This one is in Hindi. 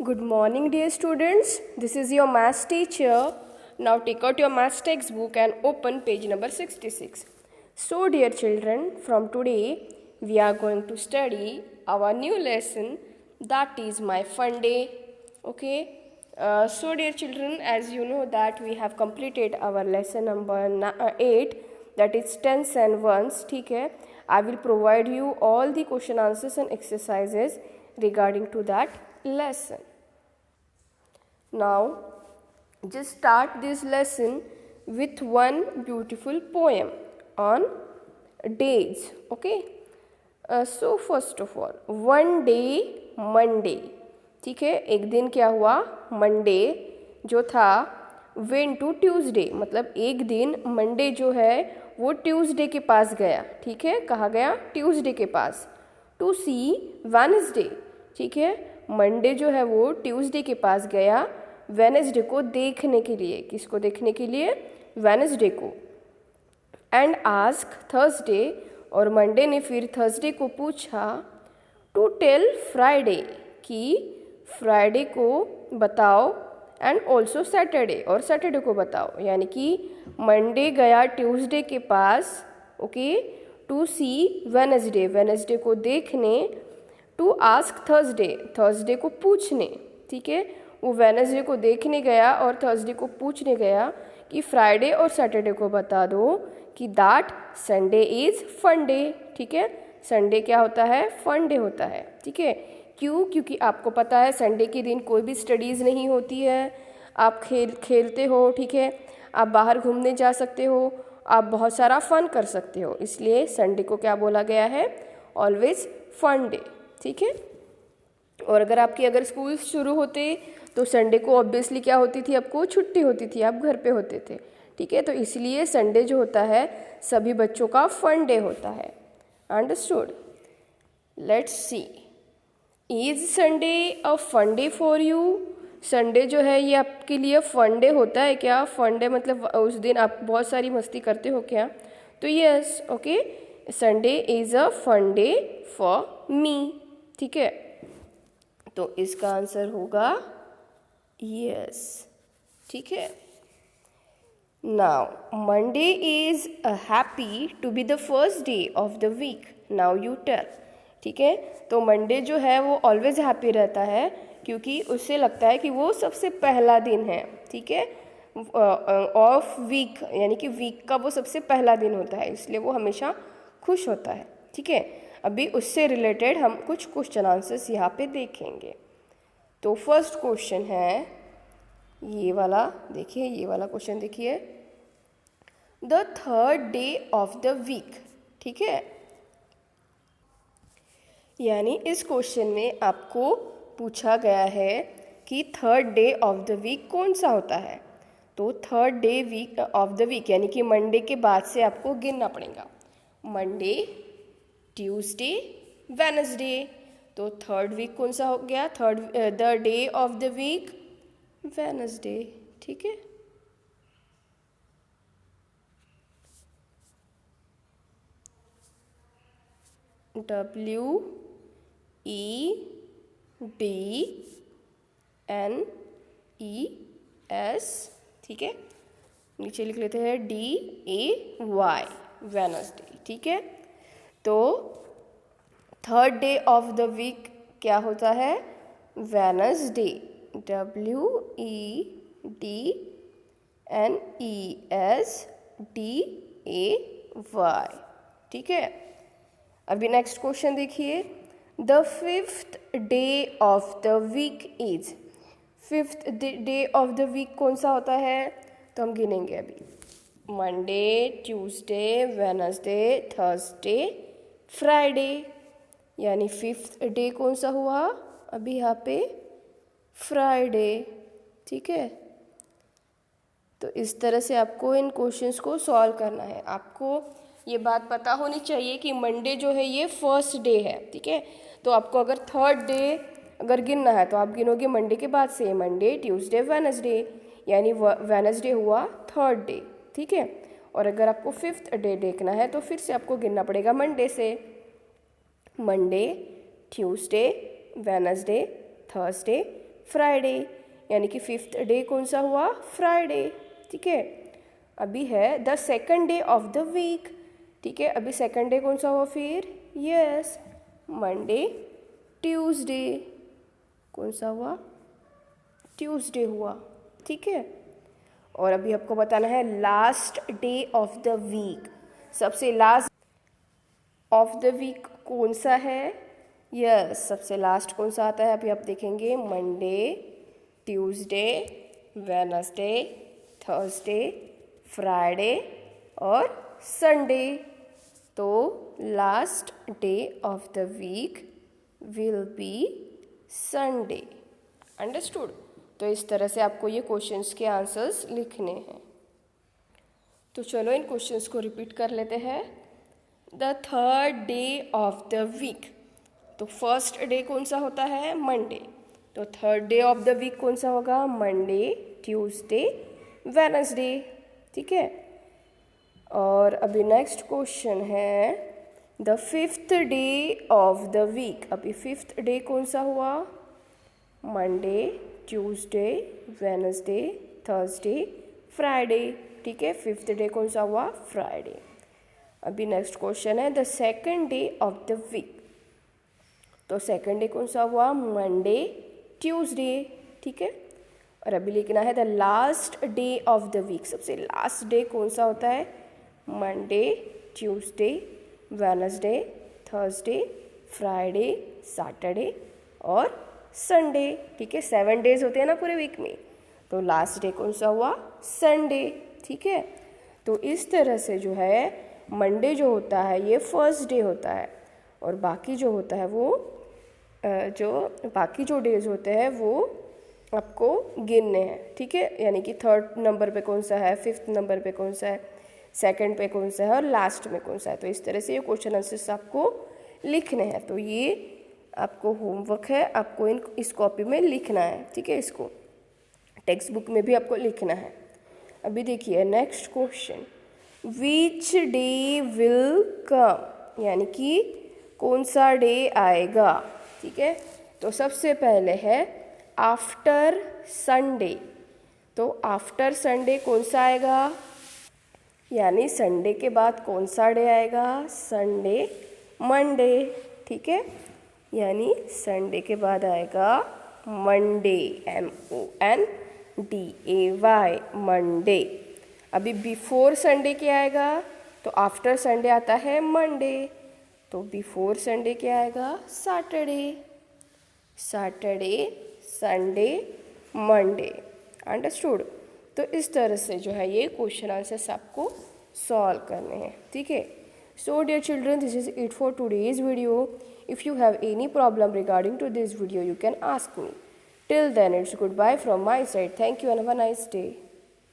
Good morning, dear students. This is your maths teacher. Now take out your maths textbook and open page number 66. So, dear children, from today we are going to study our new lesson, that is my fun day. Okay. So, dear children, as you know that we have completed our lesson number 8, that is tens and ones. ठीक है. I will provide you all the question answers and exercises regarding to that lesson. Now just start this lesson with one beautiful poem on days. Okay. So first of all, one day Monday. ठीक है, एक दिन क्या हुआ, मंडे जो था वेंट टू ट्यूसडे, मतलब एक दिन मंडे जो है वो ट्यूसडे के पास गया. ठीक है, कहाँ गया, ट्यूसडे के पास. To see Wednesday. ठीक है, मंडे जो है वो ट्यूसडे के पास गया वेडनेसडे को देखने के लिए. किसको देखने के लिए, वेडनेसडे को. एंड आस्क थर्सडे, और मंडे ने फिर थर्सडे को पूछा टू टेल फ्राइडे, कि फ्राइडे को बताओ, एंड ऑल्सो सैटरडे, और सैटरडे को बताओ. यानी कि मंडे गया ट्यूसडे के पास, okay, to see Wednesday, Wednesday को देखने, टू आस्क थर्सडे, थर्सडे को पूछने. ठीक है, वो वेडनेसडे को देखने गया और थर्सडे को पूछने गया कि फ्राइडे और सैटरडे को बता दो कि that Sunday is fun day. ठीक है, संडे क्या होता है, फन डे होता है. ठीक है, क्यों, क्योंकि आपको पता है संडे के दिन कोई भी स्टडीज़ नहीं होती है, आप खेलते हो. ठीक है, आप बाहर घूमने जा सकते हो, आप बहुत सारा फन कर सकते हो, इसलिए संडे को क्या बोला गया है, ऑलवेज फन डे. ठीक है, और अगर स्कूल शुरू होते तो संडे को ऑब्वियसली क्या होती थी, आपको छुट्टी होती थी, आप घर पे होते थे. ठीक है, तो इसलिए संडे जो होता है सभी बच्चों का फन डे होता है. Understood. Let's see, is Sunday a fun day for you. Sunday जो है ये आपके लिए फन डे होता है क्या. फन डे मतलब उस दिन आप बहुत सारी मस्ती करते हो क्या. तो yes, okay, Sunday is a fun day for me. ठीक है, तो इसका आंसर होगा यस. ठीक है. Now Monday is happy to be the first day of the week. Now you tell. ठीक है, तो मंडे जो है वो ऑलवेज हैप्पी रहता है क्योंकि उससे लगता है कि वो सबसे पहला दिन है. ठीक है, ऑफ वीक, यानी कि वीक का वो सबसे पहला दिन होता है, इसलिए वो हमेशा खुश होता है. ठीक है, अभी उससे रिलेटेड हम कुछ क्वेश्चन आंसर्स यहाँ पे देखेंगे. तो फर्स्ट क्वेश्चन है ये वाला, देखिए ये वाला क्वेश्चन देखिए, the third day of the week. ठीक है, यानी इस क्वेश्चन में आपको पूछा गया है कि third day of the week कौन सा होता है. तो third day week of the week यानी कि मंडे के बाद से आपको गिनना पड़ेगा. Monday, Tuesday, Wednesday. तो थर्ड वीक कौन सा हो गया, the day of the week Wednesday. ठीक है, WEDNES. ठीक है, नीचे लिख लेते हैं DAY, वेडनेसडे. ठीक है, तो third day of the week क्या होता है, वेडनेसडे. WEDNESDAY. ठीक है, अभी नेक्स्ट क्वेश्चन देखिए, the fifth day of the week is. Fifth day of the week कौन सा होता है, तो हम गिनेंगे अभी. Monday, Tuesday, Wednesday, Thursday, Friday. यानी फिफ्थ डे कौन सा हुआ अभी यहाँ पे, फ्राइडे. ठीक है, तो इस तरह से आपको इन क्वेश्चंस को सॉल्व करना है. आपको ये बात पता होनी चाहिए कि मंडे जो है ये फर्स्ट डे है. ठीक है, तो आपको अगर थर्ड डे अगर गिनना है तो आप गिनोगे मंडे के बाद से, मंडे, ट्यूसडे, वेडनेसडे, यानी वेडनेसडे हुआ थर्ड डे. ठीक है, और अगर आपको फिफ्थ डे देखना है तो फिर से आपको गिनना पड़ेगा मंडे से. Monday, Tuesday, Wednesday, Thursday, Friday, यानी कि 5th डे कौन सा हुआ? फ्राइडे, ठीक है। अभी है the second day of the week, ठीक है। अभी सेकंड डे कौन सा हुआ फिर? यस, मंडे, ट्यूसडे, कौन सा हुआ? ट्यूसडे हुआ, ठीक है। और अभी आपको बताना है last day of the week, सबसे लास्ट ऑफ द वीक कौन सा है? यस, सबसे लास्ट कौन सा आता है? अभी आप देखेंगे Monday, Tuesday, Wednesday, Thursday, Friday और संडे। तो last day of the week will be Sunday. Understood? तो इस तरह से आपको ये क्वेश्चंस के आंसर्स लिखने हैं। तो चलो इन क्वेश्चंस को रिपीट कर लेते हैं। The third day of the week, तो फर्स्ट डे कौन सा होता है? मंडे। तो third day of the week कौन सा होगा? मंडे, ट्यूसडे, वेडनेसडे, ठीक है। और अभी नेक्स्ट क्वेश्चन है the fifth day of the week. अभी फिफ्थ डे कौन सा हुआ? Monday, Tuesday, Wednesday, Thursday, Friday, ठीक है। फिफ्थ डे कौन सा हुआ? फ्राइडे। अभी नेक्स्ट क्वेश्चन है the second day of the week. तो सेकंड डे कौन सा हुआ? मंडे, ट्यूसडे, ठीक है। और अभी लिखना है the last day of the week, सबसे लास्ट डे कौन सा होता है? Monday, Tuesday, Wednesday, Thursday, Friday, Saturday और संडे, ठीक है। 7 डेज होते हैं ना पूरे वीक में, तो लास्ट डे कौन सा हुआ? संडे, ठीक है। तो इस तरह से जो है मंडे जो होता है ये फर्स्ट डे होता है, और बाकी जो होता है वो बाकी जो डेज होते हैं वो आपको गिनने हैं, ठीक है। यानी कि थर्ड नंबर पे कौन सा है, फिफ्थ नंबर पे कौन सा है, सेकंड पे कौन सा है और लास्ट में कौन सा है। तो इस तरह से ये क्वेश्चन आंसर्स आपको लिखने हैं। तो ये आपको होमवर्क है, आपको इस कॉपी में लिखना है, ठीक है। इसको टेक्स्ट बुक में भी आपको लिखना है। अभी देखिए next question, which day will come, यानी कि कौन सा डे आएगा, ठीक है। तो सबसे पहले है आफ्टर संडे। तो आफ्टर संडे कौन सा आएगा? यानी संडे के बाद कौन सा डे आएगा? संडे, मंडे, ठीक है। यानी संडे के बाद आएगा मंडे, MONDAY, मंडे। अभी बिफोर संडे क्या आएगा? तो आफ्टर संडे आता है मंडे, तो बिफोर संडे क्या आएगा? Saturday, Saturday, Sunday, Monday. Understood? तो इस तरह से जो है ये क्वेश्चन आंसर्स आपको सॉल्व करने हैं, ठीक है। So dear children, this is it for today's video. If you have any problem regarding to this video, you can ask me. Till then, it's goodbye from my side. Thank you and have a nice day.